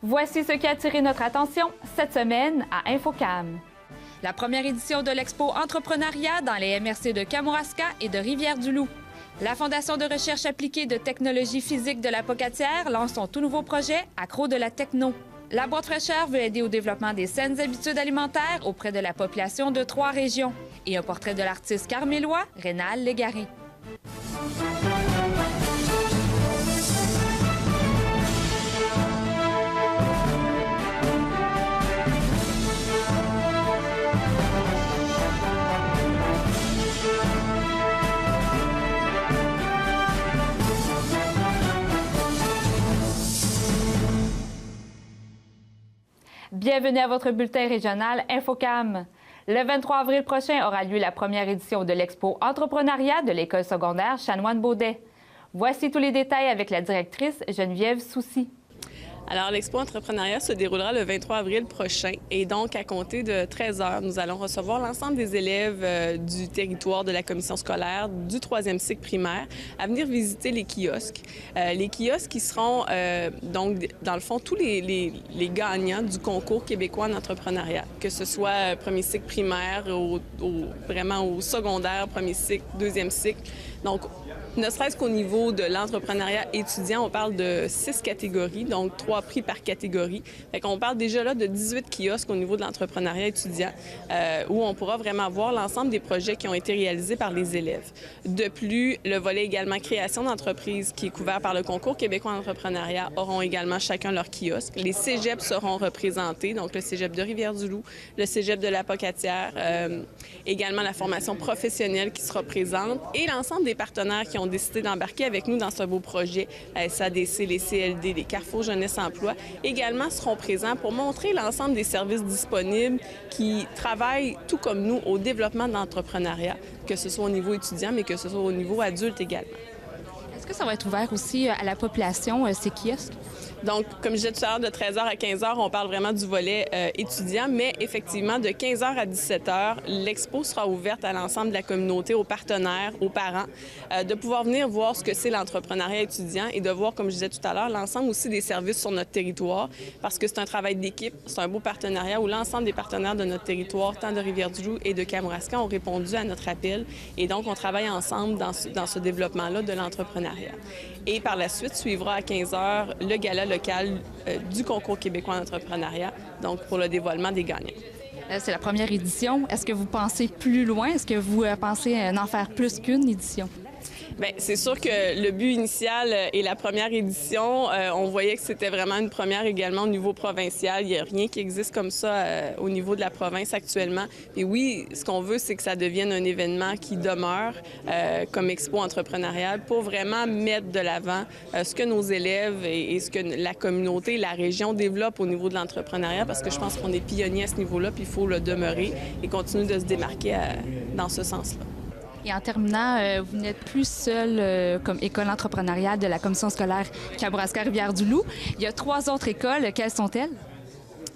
Voici ce qui a attiré notre attention cette semaine à Infocam. La première édition de l'Expo Entrepreneuriat dans les MRC de Kamouraska et de Rivière-du-Loup. La Fondation de recherche appliquée de technologie physique de la Pocatière lance son tout nouveau projet Accro de la techno. La boîte fraîcheur veut aider au développement des saines habitudes alimentaires auprès de la population de 3 régions. Et un portrait de l'artiste carmélois, Rénal Légaré. Bienvenue à votre bulletin régional Infocam. Le 23 avril prochain aura lieu la première édition de l'Expo Entrepreneuriat de l'École secondaire Chanoine-Beaudet. Voici tous les détails avec la directrice Geneviève Soucy. Alors, l'Expo Entrepreneuriat se déroulera le 23 avril prochain et donc à compter de 13 heures, nous allons recevoir l'ensemble des élèves du territoire de la commission scolaire du 3e cycle primaire à venir visiter les kiosques. Les kiosques qui seront donc, dans le fond, tous les gagnants du concours québécois en entrepreneuriat, que ce soit premier cycle primaire, vraiment au secondaire, premier cycle, deuxième cycle. Donc, ne serait-ce qu'au niveau de l'entrepreneuriat étudiant, on parle de 6 catégories, donc 3 prix par catégorie. Fait qu'on parle déjà là de 18 kiosques au niveau de l'entrepreneuriat étudiant, où on pourra vraiment voir l'ensemble des projets qui ont été réalisés par les élèves. De plus, le volet également création d'entreprise, qui est couvert par le concours québécois en entrepreneuriat, auront également chacun leur kiosque. Les cégeps seront représentés, donc le cégep de Rivière-du-Loup, le cégep de la Pocatière, également la formation professionnelle qui sera présente et l'ensemble des partenaires qui ont décidé d'embarquer avec nous dans ce beau projet, la SADC, les CLD, les Carrefour Jeunesse Emploi, également seront présents pour montrer l'ensemble des services disponibles qui travaillent, tout comme nous, au développement de l'entrepreneuriat, que ce soit au niveau étudiant, mais que ce soit au niveau adulte également. Est-ce que ça va être ouvert aussi à la population, ces kiosques? Donc, comme je disais tout à l'heure, de 13h à 15h, on parle vraiment du volet étudiant, mais effectivement, de 15h à 17h, l'expo sera ouverte à l'ensemble de la communauté, aux partenaires, aux parents, de pouvoir venir voir ce que c'est l'entrepreneuriat étudiant et de voir, comme je disais tout à l'heure, l'ensemble aussi des services sur notre territoire, parce que c'est un travail d'équipe, c'est un beau partenariat où l'ensemble des partenaires de notre territoire, tant de Rivière-du-Loup et de Kamouraska, ont répondu à notre appel. Et donc, on travaille ensemble dans ce développement-là de l'entrepreneuriat. Et par la suite, suivra à 15h le gala local du concours québécois en entrepreneuriat, donc pour le dévoilement des gagnants. C'est la première édition. Est-ce que vous pensez plus loin? Est-ce que vous pensez en faire plus qu'une édition? Bien, c'est sûr que le but initial et la première édition, on voyait que c'était vraiment une première également au niveau provincial. Il n'y a rien qui existe comme ça au niveau de la province actuellement. Et oui, ce qu'on veut, c'est que ça devienne un événement qui demeure comme expo entrepreneuriale pour vraiment mettre de l'avant ce que nos élèves et ce que la communauté, la région développent au niveau de l'entrepreneuriat, parce que je pense qu'on est pionniers à ce niveau-là, puis il faut le demeurer et continuer de se démarquer dans ce sens-là. Et en terminant, vous n'êtes plus seul comme école entrepreneuriale de la commission scolaire Kamouraska-Rivière-du-Loup. Il y a 3 autres écoles. Quelles sont-elles?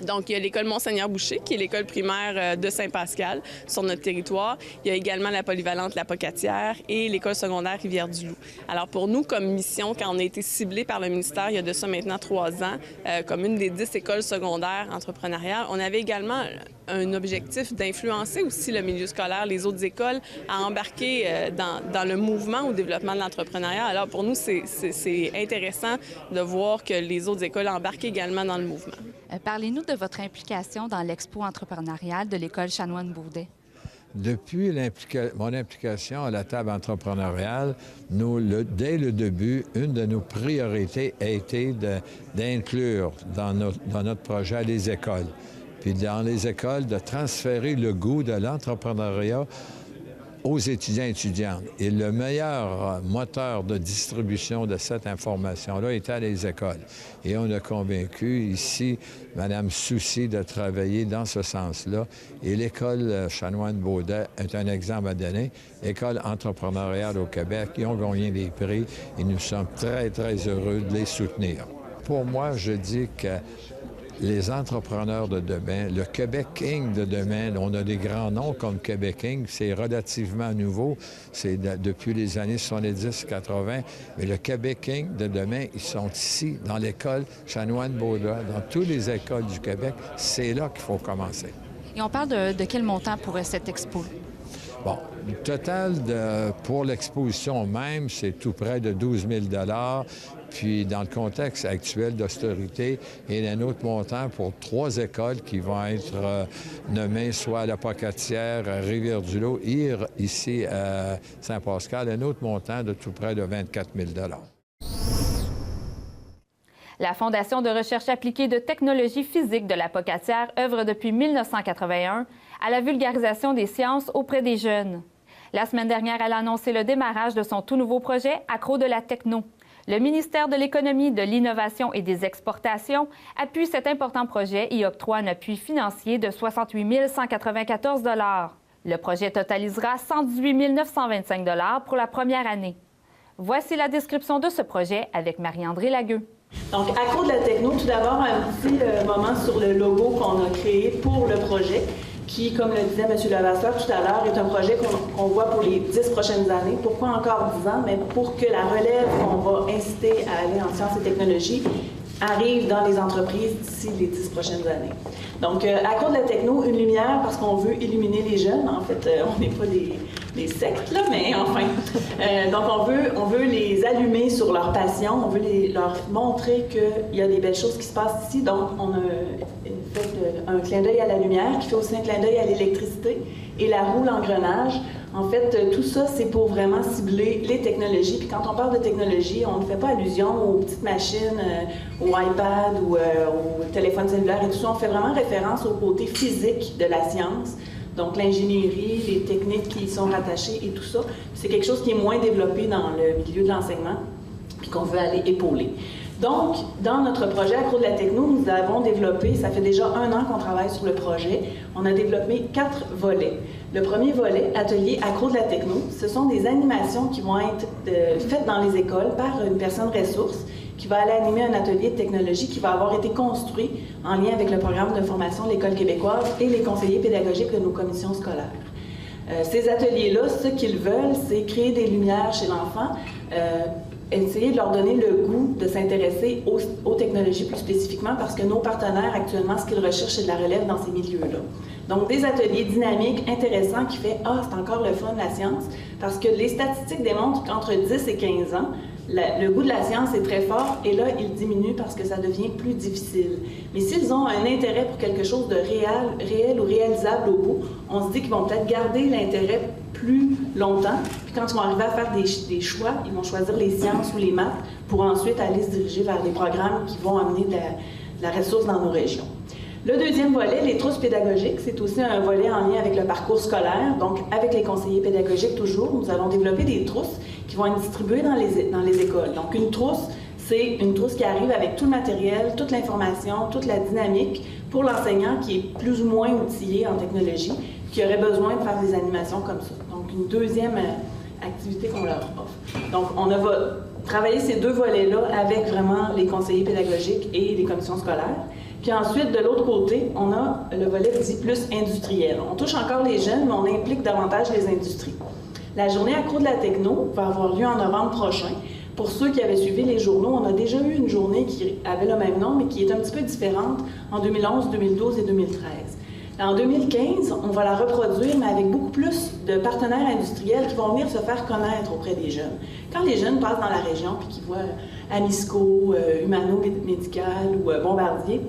Donc, il y a l'école Monseigneur-Boucher, qui est l'école primaire de Saint-Pascal sur notre territoire. Il y a également la polyvalente La Pocatière et l'école secondaire Rivière-du-Loup. Alors, pour nous, comme mission, quand on a été ciblés par le ministère il y a de ça maintenant 3 ans, comme une des 10 écoles secondaires entrepreneuriales, on avait également un objectif d'influencer aussi le milieu scolaire, les autres écoles, à embarquer dans le mouvement au développement de l'entrepreneuriat. Alors, pour nous, c'est intéressant de voir que les autres écoles embarquent également dans le mouvement. Parlez-nous de votre implication dans l'expo entrepreneuriale de l'école Chanoine-Beaudet. Depuis mon implication à la table entrepreneuriale, dès le début, une de nos priorités a été d'inclure dans notre projet les écoles. Puis dans les écoles, de transférer le goût de l'entrepreneuriat aux étudiants et étudiantes. Et le meilleur moteur de distribution de cette information-là était les écoles. Et on a convaincu ici Mme Soucy de travailler dans ce sens-là. Et l'école Chanoine-Beaudet est un exemple à donner. École entrepreneuriale au Québec, ils ont gagné des prix et nous sommes très, très heureux de les soutenir. Pour moi, je dis que les entrepreneurs de demain, le Québec Inc. de demain, on a des grands noms comme Québec Inc., c'est relativement nouveau, c'est depuis les années 70-80, mais le Québec Inc. de demain, ils sont ici, dans l'école Chanoine-Beaudoin, dans toutes les écoles du Québec, c'est là qu'il faut commencer. Et on parle de quel montant pour cette expo? Bon, le total pour l'exposition même, c'est tout près de 12 000 $. Puis, dans le contexte actuel d'austérité, il y a un autre montant pour 3 écoles qui vont être nommées soit à la Pocatière, à Rivière-du-Loup, et ici à Saint-Pascal, un autre montant de tout près de 24 000 $. La Fondation de recherche appliquée de technologie physique de la Pocatière œuvre depuis 1981 à la vulgarisation des sciences auprès des jeunes. La semaine dernière, elle a annoncé le démarrage de son tout nouveau projet Accro de la techno. Le ministère de l'Économie, de l'Innovation et des Exportations appuie cet important projet et octroie un appui financier de 68 194 $. Le projet totalisera 118 925 $ pour la première année. Voici la description de ce projet avec Marie-André Lagueux. Donc, Accro de la techno, tout d'abord, un petit moment sur le logo qu'on a créé pour le projet, qui, comme le disait M. Levasseur tout à l'heure, est un projet qu'on voit pour les 10 prochaines années. Pourquoi encore 10 ans? Mais pour que la relève qu'on va inciter à aller en sciences et technologies arrive dans les entreprises d'ici les 10 prochaines années. Donc, Accro de la techno, une lumière parce qu'on veut illuminer les jeunes. En fait, on n'est pas des sectes, là, mais enfin. Donc, on veut les allumer sur leur passion, on veut leur montrer qu'il y a des belles choses qui se passent ici. Donc, on a fait un clin d'œil à la lumière qui fait aussi un clin d'œil à l'électricité et la roue, l'engrenage. En fait, tout ça, c'est pour vraiment cibler les technologies. Puis quand on parle de technologie, on ne fait pas allusion aux petites machines, au iPad ou au téléphone cellulaire et tout ça. On fait vraiment référence au côté physique de la science. Donc, l'ingénierie, les techniques qui y sont rattachées et tout ça. C'est quelque chose qui est moins développé dans le milieu de l'enseignement puis qu'on veut aller épauler. Donc, dans notre projet Accro de la techno, nous avons développé, ça fait déjà 1 an qu'on travaille sur le projet, on a développé 4 volets. Le premier volet, Atelier Accro de la techno, ce sont des animations qui vont être faites dans les écoles par une personne ressource qui va aller animer un atelier de technologie qui va avoir été construit en lien avec le programme de formation de l'École québécoise et les conseillers pédagogiques de nos commissions scolaires. Ces ateliers-là, ce qu'ils veulent, c'est créer des lumières chez l'enfant, essayer de leur donner le goût de s'intéresser aux technologies plus spécifiquement parce que nos partenaires, actuellement, ce qu'ils recherchent, c'est de la relève dans ces milieux-là. Donc, des ateliers dynamiques, intéressants, qui fait « Ah, c'est encore le fun, la science », parce que les statistiques démontrent qu'entre 10 et 15 ans, le goût de la science est très fort et là, il diminue parce que ça devient plus difficile. Mais s'ils ont un intérêt pour quelque chose de réel ou réalisable au bout, on se dit qu'ils vont peut-être garder l'intérêt plus longtemps. Puis quand ils vont arriver à faire des choix, ils vont choisir les sciences ou les maths pour ensuite aller se diriger vers des programmes qui vont amener de la ressource dans nos régions. Le deuxième volet, les trousses pédagogiques, c'est aussi un volet en lien avec le parcours scolaire. Donc, avec les conseillers pédagogiques toujours, nous allons développer des trousses qui vont être distribuées dans les écoles. Donc, une trousse, c'est une trousse qui arrive avec tout le matériel, toute l'information, toute la dynamique pour l'enseignant qui est plus ou moins outillé en technologie, qui aurait besoin de faire des animations comme ça. Donc, une deuxième activité qu'on leur offre. Donc, on va travailler ces 2 volets-là avec vraiment les conseillers pédagogiques et les commissions scolaires. Puis ensuite, de l'autre côté, on a le volet dit plus industriel. On touche encore les jeunes, mais on implique davantage les industries. La journée Accro de la techno va avoir lieu en novembre prochain. Pour ceux qui avaient suivi les journaux, on a déjà eu une journée qui avait le même nom, mais qui est un petit peu différente en 2011, 2012 et 2013. En 2015, on va la reproduire, mais avec beaucoup plus de partenaires industriels qui vont venir se faire connaître auprès des jeunes. Quand les jeunes passent dans la région puis qu'ils voient Amisco, Humano Médical ou Bombardier,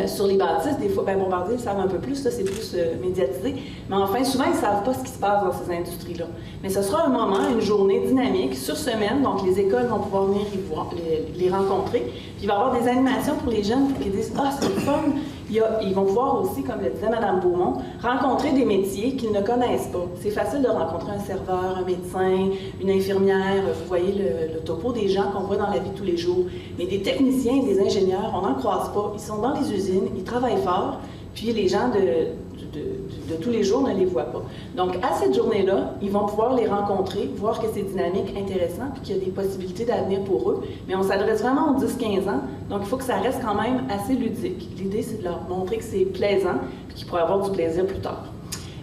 sur les bâtisses, des fois, Bombardier, ils savent un peu plus, ça c'est plus médiatisé, mais enfin, souvent, ils ne savent pas ce qui se passe dans ces industries-là. Mais ce sera un moment, une journée dynamique, sur semaine, donc les écoles vont pouvoir venir les rencontrer, puis il va y avoir des animations pour les jeunes pour qu'ils disent « Ah, c'est le fun ». Ils vont pouvoir aussi, comme le disait Mme Beaumont, rencontrer des métiers qu'ils ne connaissent pas. C'est facile de rencontrer un serveur, un médecin, une infirmière, vous voyez le topo des gens qu'on voit dans la vie de tous les jours. Mais des techniciens, des ingénieurs, on n'en croise pas. Ils sont dans les usines, ils travaillent fort, puis les gens de tous les jours ne les voient pas. Donc, à cette journée-là, ils vont pouvoir les rencontrer, voir que c'est dynamique, intéressant, puis qu'il y a des possibilités d'avenir pour eux. Mais on s'adresse vraiment aux 10-15 ans, donc il faut que ça reste quand même assez ludique. L'idée, c'est de leur montrer que c'est plaisant, puis qu'ils pourraient avoir du plaisir plus tard.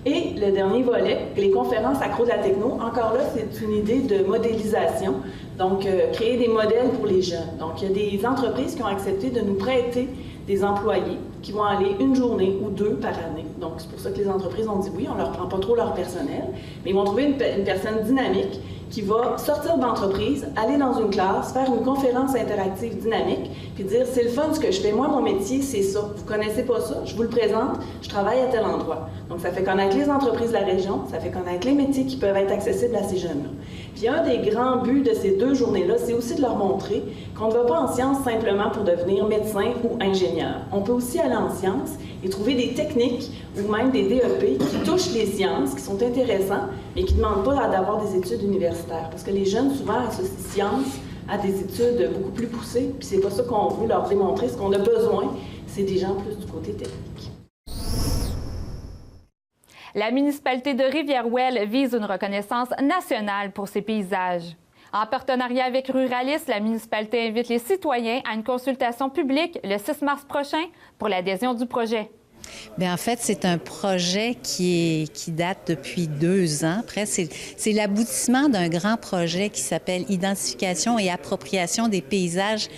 Et le dernier volet, les conférences accro de la techno, encore là, c'est une idée de modélisation. Donc, créer des modèles pour les jeunes. Donc, il y a des entreprises qui ont accepté de nous prêter des employés qui vont aller une journée ou deux par année. Donc, c'est pour ça que les entreprises ont dit oui, on ne leur prend pas trop leur personnel, mais ils vont trouver une personne dynamique qui va sortir de l'entreprise, aller dans une classe, faire une conférence interactive dynamique, puis dire, c'est le fun ce que je fais. Moi, mon métier, c'est ça. Vous ne connaissez pas ça? Je vous le présente. Je travaille à tel endroit. Donc, ça fait connaître les entreprises de la région, ça fait connaître les métiers qui peuvent être accessibles à ces jeunes-là. Puis, un des grands buts de ces 2 journées-là, c'est aussi de leur montrer qu'on ne va pas en sciences simplement pour devenir médecin ou ingénieur. On peut aussi aller en sciences et trouver des techniques ou même des DEP qui touchent les sciences, qui sont intéressants, mais qui ne demandent pas d'avoir des études universitaires. Parce que les jeunes, souvent, associent sciences à des études beaucoup plus poussées, puis c'est pas ça qu'on veut leur démontrer. Ce qu'on a besoin, c'est des gens plus du côté technique. La municipalité de Rivière-Ouelle vise une reconnaissance nationale pour ses paysages. En partenariat avec Ruralis, la municipalité invite les citoyens à une consultation publique le 6 mars prochain pour l'adhésion du projet. Bien, en fait, c'est un projet qui date depuis 2 ans. Après, c'est l'aboutissement d'un grand projet qui s'appelle « Identification et appropriation des paysages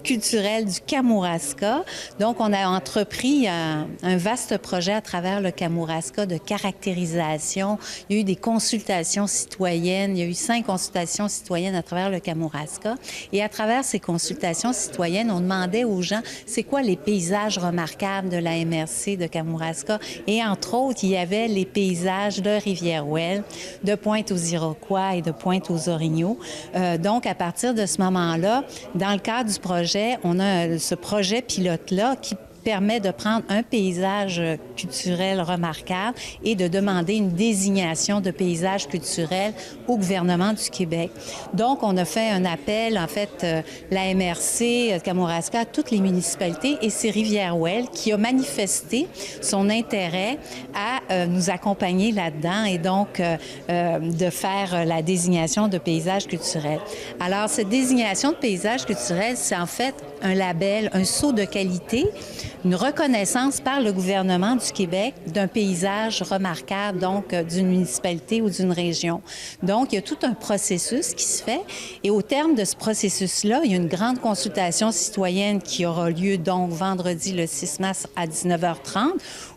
culturel du Kamouraska. Donc, on a entrepris un vaste projet à travers le Kamouraska de caractérisation. Il y a eu des consultations citoyennes. Il y a eu 5 consultations citoyennes à travers le Kamouraska. Et à travers ces consultations citoyennes, on demandait aux gens, c'est quoi les paysages remarquables de la MRC de Kamouraska? Et entre autres, il y avait les paysages de Rivière-Ouelle, de Pointe-aux-Iroquois et de Pointe-aux-Orignaux. Donc, à partir de ce moment-là, dans le cadre du projet, on a ce projet pilote-là qui permet de prendre un paysage culturel remarquable et de demander une désignation de paysage culturel au gouvernement du Québec. Donc, on a fait un appel, en fait, la MRC Kamouraska, à toutes les municipalités, et c'est Rivière-Ouelle qui a manifesté son intérêt à nous accompagner là-dedans et donc de faire la désignation de paysage culturel. Alors, cette désignation de paysage culturel, c'est en fait un label, un sceau de qualité, une reconnaissance par le gouvernement du Québec d'un paysage remarquable, donc d'une municipalité ou d'une région. Donc, il y a tout un processus qui se fait et au terme de ce processus-là, il y a une grande consultation citoyenne qui aura lieu donc vendredi le 6 mars à 19h30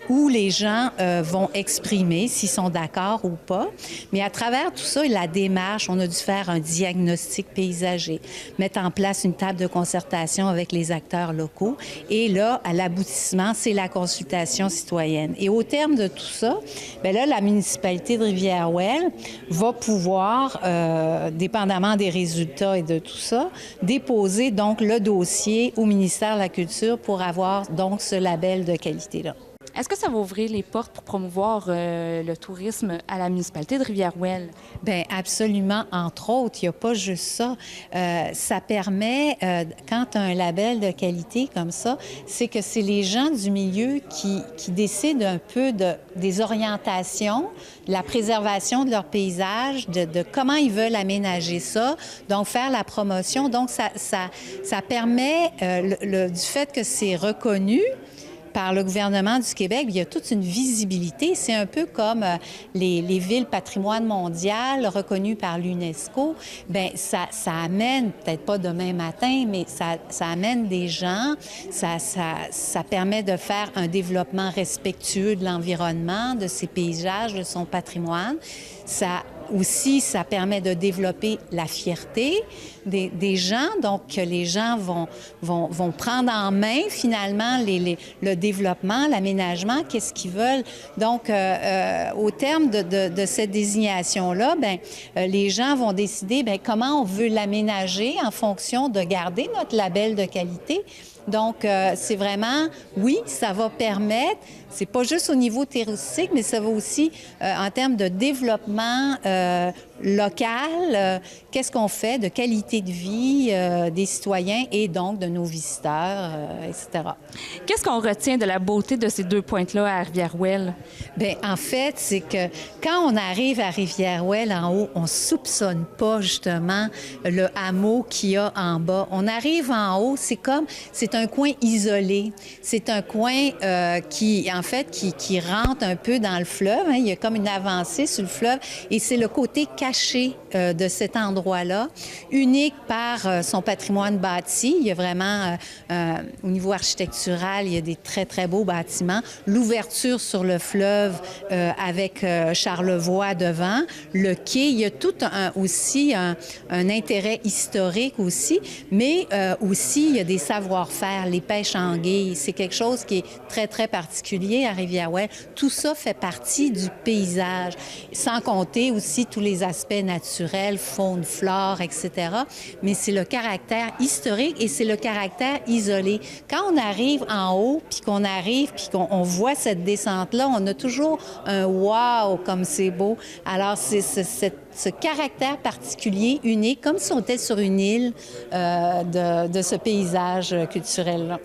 où les gens vont exprimer s'ils sont d'accord ou pas. Mais à travers tout ça, la démarche, on a dû faire un diagnostic paysager, mettre en place une table de concertation avec les acteurs locaux. Et là, à l'aboutissement, c'est la consultation citoyenne. Et au terme de tout ça, bien là, la municipalité de Rivière-Ouelle va pouvoir, dépendamment des résultats et de tout ça, déposer donc le dossier au ministère de la Culture pour avoir donc ce label de qualité-là. Est-ce que ça va ouvrir les portes pour promouvoir le tourisme à la municipalité de Rivière-Ouelle? Bien, absolument. Entre autres, il n'y a pas juste ça. Ça permet, quand tu as un label de qualité comme ça, c'est que c'est les gens du milieu qui décident un peu des orientations, de la préservation de leur paysage, de comment ils veulent aménager ça, donc faire la promotion. Donc, ça permet, du fait que c'est reconnu par le gouvernement du Québec, il y a toute une visibilité. C'est un peu comme les villes patrimoine mondial reconnues par l'UNESCO. Bien, ça amène, peut-être pas demain matin, mais ça amène des gens, ça permet de faire un développement respectueux de l'environnement, de ses paysages, de son patrimoine. Ça permet de développer la fierté des gens, donc que les gens vont prendre en main finalement le développement, l'aménagement, qu'est-ce qu'ils veulent. Donc, au terme de cette désignation-là, bien, les gens vont décider bien, comment on veut l'aménager en fonction de garder notre label de qualité. Donc, c'est vraiment, oui, ça va permettre, c'est pas juste au niveau touristique, mais ça va aussi, en termes de développement local, qu'est-ce qu'on fait de qualité de vie des citoyens et donc de nos visiteurs, etc. Qu'est-ce qu'on retient de la beauté de ces 2 pointes-là à Rivière-Ouelle? Bien, en fait, c'est que quand on arrive à Rivière-Ouelle en haut, on soupçonne pas justement le hameau qu'il y a en bas. On arrive en haut, c'est un coin isolé. C'est un coin qui rentre un peu dans le fleuve. Hein. Il y a comme une avancée sur le fleuve et c'est le côté caché de cet endroit-là, unique par son patrimoine bâti. Il y a vraiment, au niveau architectural, il y a des très, très beaux bâtiments. L'ouverture sur le fleuve avec Charlevoix devant, le quai, il y a tout aussi un intérêt historique aussi, mais aussi il y a des savoir-faire, les pêches anguilles. C'est quelque chose qui est très, très particulier à Rivière-Ouelle. Tout ça fait partie du paysage, sans compter aussi tous les aspects naturels, faune, flore, etc. Mais c'est le caractère historique et c'est le caractère isolé. Quand on arrive en haut, puis qu'on voit cette descente-là, on a toujours un « wow » comme c'est beau. Alors, c'est ce caractère particulier, unique, comme si on était sur une île de ce paysage culturel-là.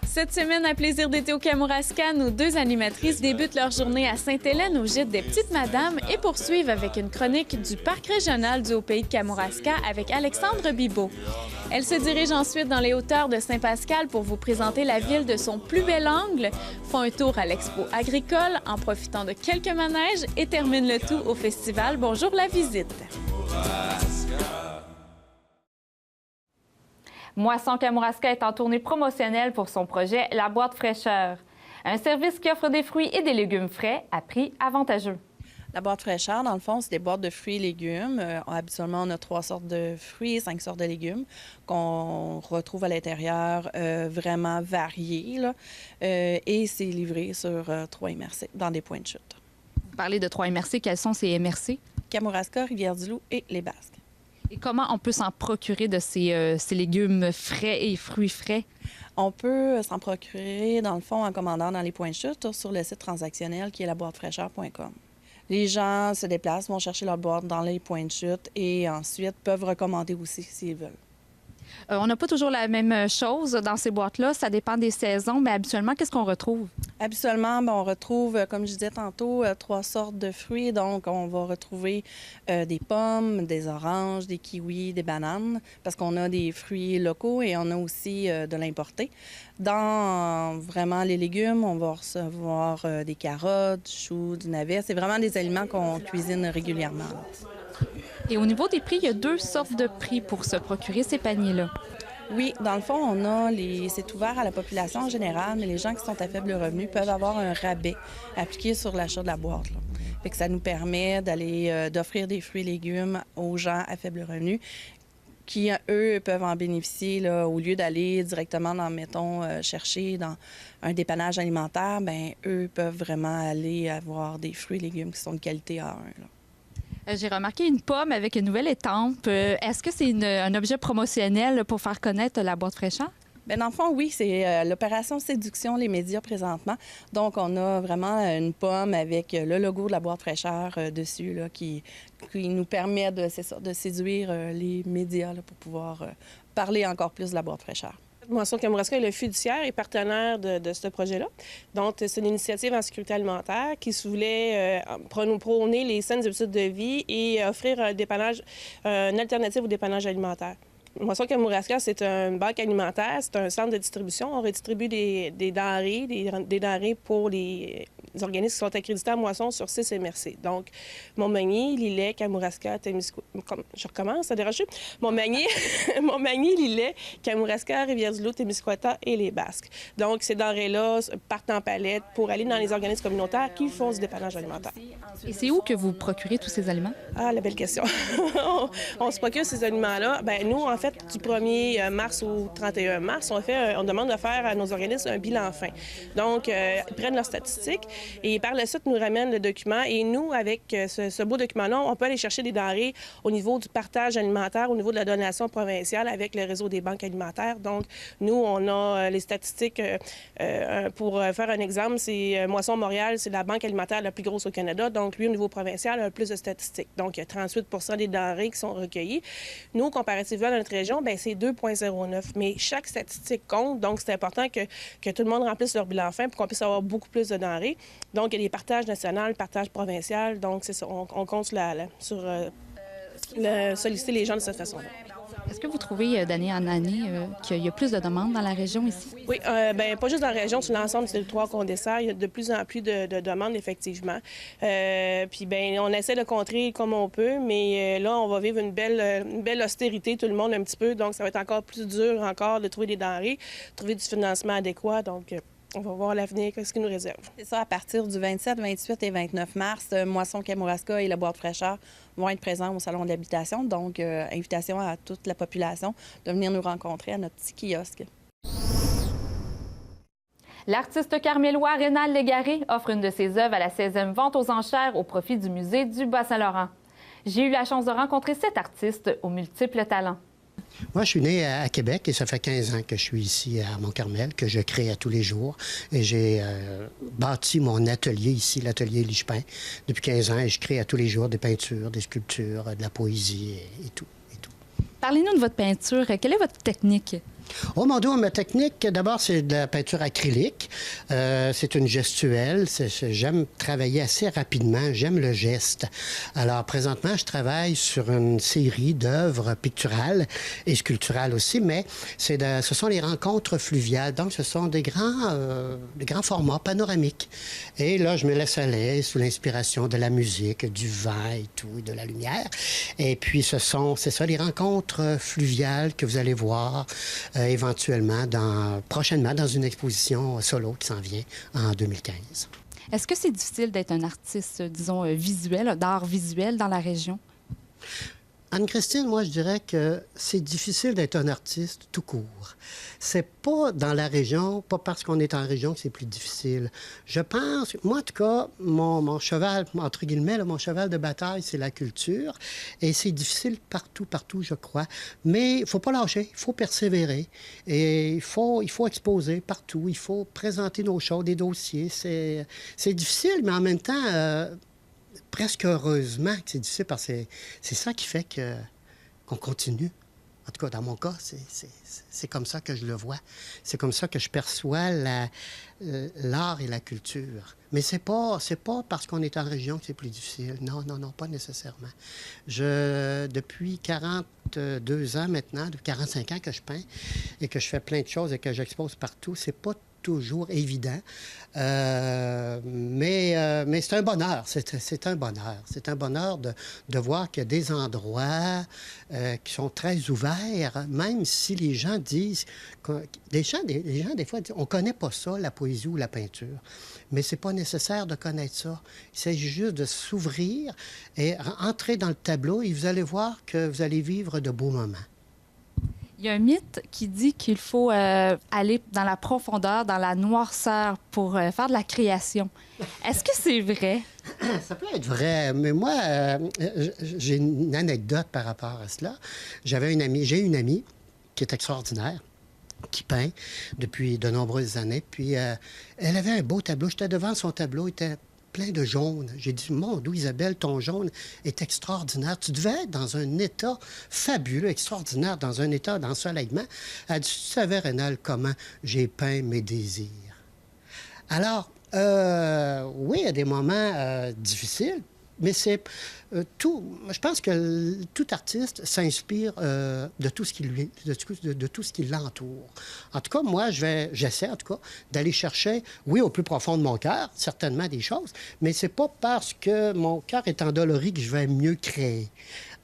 Cette semaine, à Plaisir d'été au Kamouraska, nos 2 animatrices débutent leur journée à Sainte-Hélène au gîte des Petites Madames et poursuivent avec une chronique du Parc régional du Haut-Pays de Kamouraska avec Alexandre Bibeau. Elles se dirigent ensuite dans les hauteurs de Saint-Pascal pour vous présenter la ville de son plus bel angle, font un tour à l'Expo agricole en profitant de quelques manèges et terminent le tout au festival Bonjour la visite. Moisson Kamouraska est en tournée promotionnelle pour son projet La Boîte Fraîcheur, un service qui offre des fruits et des légumes frais à prix avantageux. La boîte fraîcheur, dans le fond, c'est des boîtes de fruits et légumes. Habituellement, on a 3 sortes de fruits et 5 sortes de légumes qu'on retrouve à l'intérieur, vraiment variés. Là. Et c'est livré sur 3 MRC, dans des points de chute. Vous parlez de 3 MRC. Quels sont ces MRC? Kamouraska, Rivière-du-Loup et les Basques. Et comment on peut s'en procurer de ces légumes frais et fruits frais? On peut s'en procurer, dans le fond, en commandant dans les points de chute sur le site transactionnel qui est laboîtefraîcheur.com. Les gens se déplacent, vont chercher leur boîte dans les points de chute et ensuite peuvent recommander aussi s'ils veulent. On n'a pas toujours la même chose dans ces boîtes-là. Ça dépend des saisons, mais habituellement, qu'est-ce qu'on retrouve? Habituellement, on retrouve, comme je disais tantôt, 3 sortes de fruits. Donc, on va retrouver des pommes, des oranges, des kiwis, des bananes, parce qu'on a des fruits locaux et on a aussi de l'importé. Dans vraiment les légumes, on va recevoir des carottes, du chou, du navet. C'est vraiment des aliments qu'on cuisine régulièrement. Et au niveau des prix, il y a 2 sortes de prix pour se procurer ces paniers-là. Oui, dans le fond, c'est ouvert à la population en général, mais les gens qui sont à faible revenu peuvent avoir un rabais appliqué sur l'achat de la boîte. Là. Fait que ça nous permet d'offrir des fruits et légumes aux gens à faible revenu qui, eux, peuvent en bénéficier là, au lieu d'aller directement chercher dans un dépannage alimentaire, bien, eux peuvent vraiment aller avoir des fruits et légumes qui sont de qualité A1. Là. J'ai remarqué une pomme avec une nouvelle étampe. Est-ce que c'est un objet promotionnel pour faire connaître la boîte fraîcheur? Bien, dans le fond, oui, c'est l'opération Séduction les médias présentement. Donc, on a vraiment une pomme avec le logo de la boîte fraîcheur dessus là, qui nous permet de séduire les médias là, pour pouvoir parler encore plus de la boîte fraîcheur. Moisson Kamouraska est le fiduciaire et partenaire de ce projet-là. Donc, c'est une initiative en sécurité alimentaire qui se voulait prôner les saines habitudes de vie et offrir une alternative au dépannage alimentaire. Moisson Kamouraska, c'est une banque alimentaire, c'est un centre de distribution. On redistribue des denrées pour les organismes qui sont accrédités à Moisson sur 6 MRC. Donc, Montmagny, Lillet, Kamouraska, Témiscouata... Je recommence, ça dérange? Montmagny, Lillet, Kamouraska, Rivière-du-Loup, Témiscouata et les Basques. Donc, ces denrées-là partent en palette pour aller dans les organismes communautaires qui font du dépannage alimentaire. Et c'est où que vous procurez tous ces aliments? Ah, la belle question. On se procure ces aliments-là. Bien, nous, en fait, du 1er mars au 31 mars, on demande de faire à nos organismes un bilan fin. Donc, ils prennent leurs statistiques Et par la suite, nous ramène le document. Et nous, avec ce beau document-là, on peut aller chercher des denrées au niveau du partage alimentaire, au niveau de la donation provinciale avec le réseau des banques alimentaires. Donc, nous, on a les statistiques. Pour faire un exemple, c'est Moisson Montréal, c'est la banque alimentaire la plus grosse au Canada. Donc, lui, au niveau provincial, a plus de statistiques. Donc, il y a 38 des denrées qui sont recueillies. Nous, comparativement à notre région, bien, c'est 2,09. Mais chaque statistique compte. Donc, c'est important que tout le monde remplisse leur bilan fin pour qu'on puisse avoir beaucoup plus de denrées. Donc, il y a des partages nationaux, partages provinciaux. Donc, c'est ça. On compte sur solliciter les gens de cette façon-là. Est-ce que vous trouvez d'année en année qu'il y a plus de demandes dans la région ici? Oui, bien, pas juste dans la région, sur l'ensemble du territoire qu'on dessert, il y a de plus en plus de demandes, effectivement. Puis, bien, on essaie de contrer comme on peut, mais là, on va vivre une belle austérité, tout le monde, un petit peu. Donc, ça va être encore plus dur encore de trouver des denrées, trouver du financement adéquat. Donc, on va voir l'avenir, qu'est-ce qu'il nous réserve. C'est ça, à partir du 27, 28 et 29 mars, Moisson Kamouraska et la boîte fraîcheur vont être présents au Salon de l'habitation. Donc, invitation à toute la population de venir nous rencontrer à notre petit kiosque. L'artiste carmélois Rénal Légaré offre une de ses œuvres à la 16e vente aux enchères au profit du musée du Bas-Saint-Laurent. J'ai eu la chance de rencontrer cet artiste aux multiples talents. Moi, je suis né à Québec et ça fait 15 ans que je suis ici à Mont-Carmel, que je crée à tous les jours. Et j'ai bâti mon atelier ici, l'atelier Lichepin, depuis 15 ans. Et je crée à tous les jours des peintures, des sculptures, de la poésie et tout. Parlez-nous de votre peinture. Quelle est votre technique? Oh mon Dieu, ma technique, d'abord, c'est de la peinture acrylique. C'est une gestuelle. J'aime travailler assez rapidement. J'aime le geste. Alors, présentement, je travaille sur une série d'œuvres picturales et sculpturales aussi, mais ce sont les rencontres fluviales. Donc, ce sont des grands formats panoramiques. Et là, je me laisse aller sous l'inspiration de la musique, du vent et tout, et de la lumière. Et puis, c'est ça, les rencontres fluviales que vous allez voir éventuellement, prochainement, dans une exposition solo qui s'en vient en 2015. Est-ce que c'est difficile d'être un artiste, disons, visuel, d'art visuel dans la région? Anne-Christine, moi, je dirais que c'est difficile d'être un artiste tout court. C'est pas dans la région, pas parce qu'on est en région que c'est plus difficile. Je pense, moi, en tout cas, mon cheval, entre guillemets, mon cheval de bataille, c'est la culture. Et c'est difficile partout, je crois. Mais il faut pas lâcher, il faut persévérer. Et il faut exposer partout. Il faut présenter nos choses, des dossiers. C'est difficile, mais en même temps... presque heureusement que c'est difficile parce que c'est ça qui fait qu'on continue. En tout cas, dans mon cas, c'est comme ça que je le vois. C'est comme ça que je perçois l'art et la culture. Mais c'est pas parce qu'on est en région que c'est plus difficile. Non, pas nécessairement. Depuis 42 ans maintenant, depuis 45 ans que je peins et que je fais plein de choses et que j'expose partout, c'est pas toujours évident. Mais c'est un bonheur. C'est un bonheur. C'est un bonheur de voir qu'il y a des endroits qui sont très ouverts, même si les gens disent... Les gens, des fois, disent, on ne connaît pas ça, la poésie ou la peinture. Mais c'est pas nécessaire de connaître ça. Il s'agit juste de s'ouvrir et entrer dans le tableau et vous allez voir que vous allez vivre de beaux moments. Il y a un mythe qui dit qu'il faut aller dans la profondeur, dans la noirceur pour faire de la création. Est-ce que c'est vrai? Ça peut être vrai, mais moi, j'ai une anecdote par rapport à cela. J'ai une amie qui est extraordinaire, qui peint depuis de nombreuses années. Puis, elle avait un beau tableau. J'étais devant son tableau, il était plein de jaune. J'ai dit, mon Dieu, Isabelle, ton jaune est extraordinaire. Tu devais être dans un état fabuleux, extraordinaire, dans un état d'ensoleillement. Elle dit, tu savais, Rénal, comment j'ai peint mes désirs. Alors, oui, il y a des moments difficiles, mais c'est tout. Je pense que tout artiste s'inspire de tout ce qui l'entoure. En tout cas, moi, j'essaie en tout cas d'aller chercher, oui, au plus profond de mon cœur, certainement des choses, mais c'est pas parce que mon cœur est endolori que je vais mieux créer.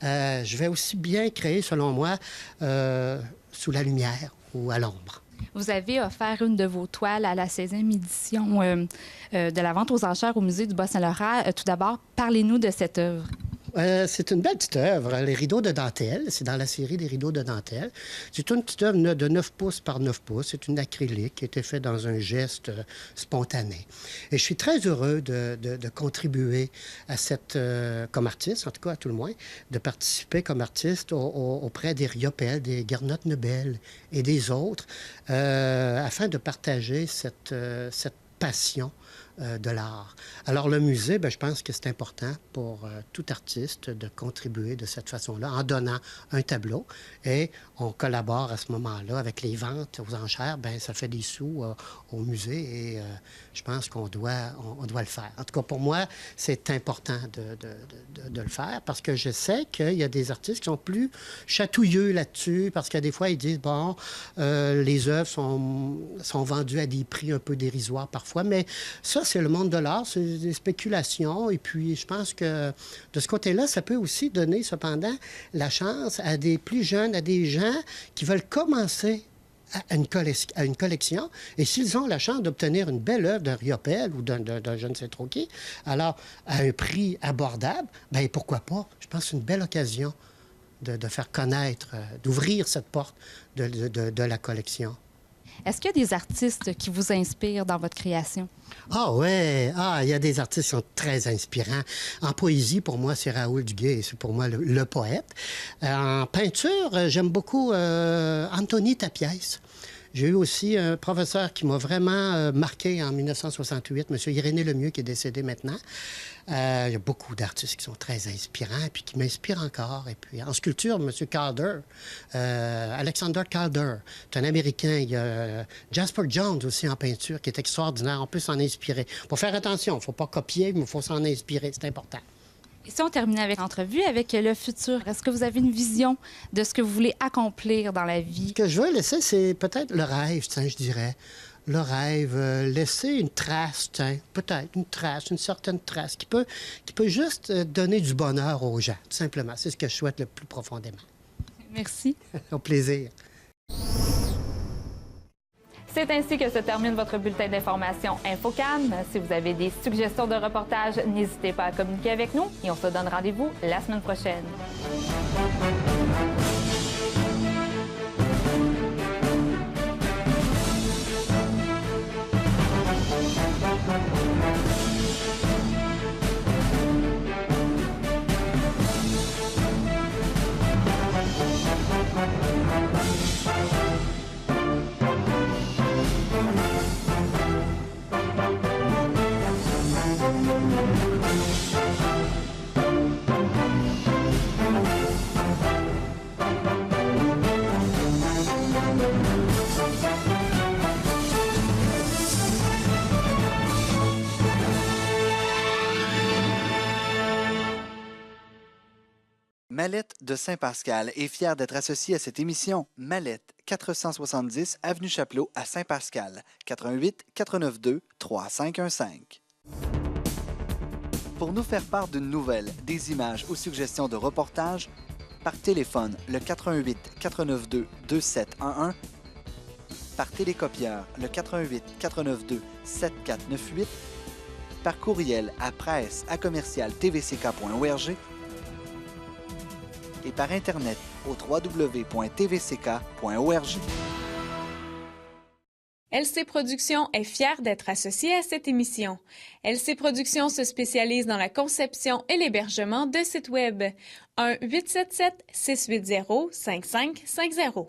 Je vais aussi bien créer, selon moi, sous la lumière ou à l'ombre. Vous avez offert une de vos toiles à la 16e édition de la vente aux enchères au Musée du Bas-Saint-Laurent. Tout d'abord, parlez-nous de cette œuvre. C'est une belle petite œuvre, Les rideaux de dentelle. C'est dans la série des rideaux de dentelle. C'est une petite œuvre de 9 pouces par 9 pouces. C'est une acrylique qui a été faite dans un geste spontané. Et je suis très heureux de contribuer à cette, comme artiste, en tout cas à tout le moins, de participer comme artiste auprès des Riopelle, des Garnotte Nebel et des autres, afin de partager cette passion de l'art. Alors, le musée, je pense que c'est important pour tout artiste de contribuer de cette façon-là, en donnant un tableau. Et on collabore à ce moment-là avec les ventes aux enchères. Ça fait des sous au musée et je pense qu'on doit le faire. En tout cas, pour moi, c'est important de le faire parce que je sais qu'il y a des artistes qui sont plus chatouilleux là-dessus parce que des fois, ils disent, les œuvres sont vendues à des prix un peu dérisoires parfois, mais ça, c'est le monde de l'art, c'est des spéculations. Et puis, je pense que de ce côté-là, ça peut aussi donner, cependant, la chance à des plus jeunes, à des gens qui veulent commencer à une collection. Et s'ils ont la chance d'obtenir une belle œuvre d'un Riopelle ou d'un je ne sais trop qui, alors, à un prix abordable, pourquoi pas? Je pense que c'est une belle occasion de faire connaître, d'ouvrir cette porte de la collection. Est-ce qu'il y a des artistes qui vous inspirent dans votre création? Ah ouais, il y a des artistes qui sont très inspirants. En poésie, pour moi, c'est Raoul Duguay, c'est pour moi le poète. En peinture, j'aime beaucoup Anthony Tapiès. J'ai eu aussi un professeur qui m'a vraiment marqué en 1968, M. Irénée Lemieux, qui est décédé maintenant. Il y a beaucoup d'artistes qui sont très inspirants et puis qui m'inspirent encore. Et puis en sculpture, M. Calder, Alexander Calder, c'est un Américain. Il y a Jasper Jones aussi en peinture, qui est extraordinaire. On peut s'en inspirer. Il faut faire attention, il ne faut pas copier, mais il faut s'en inspirer, c'est important. Et si on terminait avec l'entrevue, avec le futur, est-ce que vous avez une vision de ce que vous voulez accomplir dans la vie? Ce que je veux laisser, c'est peut-être le rêve, je dirais. Le rêve, laisser une trace, peut-être une trace, une certaine trace qui peut juste donner du bonheur aux gens, tout simplement. C'est ce que je souhaite le plus profondément. Merci. Au plaisir. C'est ainsi que se termine votre bulletin d'information InfoCam. Si vous avez des suggestions de reportages, n'hésitez pas à communiquer avec nous et on se donne rendez-vous la semaine prochaine. Mallette de Saint-Pascal est fière d'être associée à cette émission. Mallette, 470 Avenue Chapelot à Saint-Pascal, 88 492 3515. Pour nous faire part d'une nouvelle, des images ou suggestions de reportages, par téléphone le 88 492 2711, par télécopieur le 88 492 7498, par courriel à presse@tvck.org et par Internet au www.tvck.org. LC Productions est fière d'être associée à cette émission. LC Productions se spécialise dans la conception et l'hébergement de sites Web. 1-877-680-5550.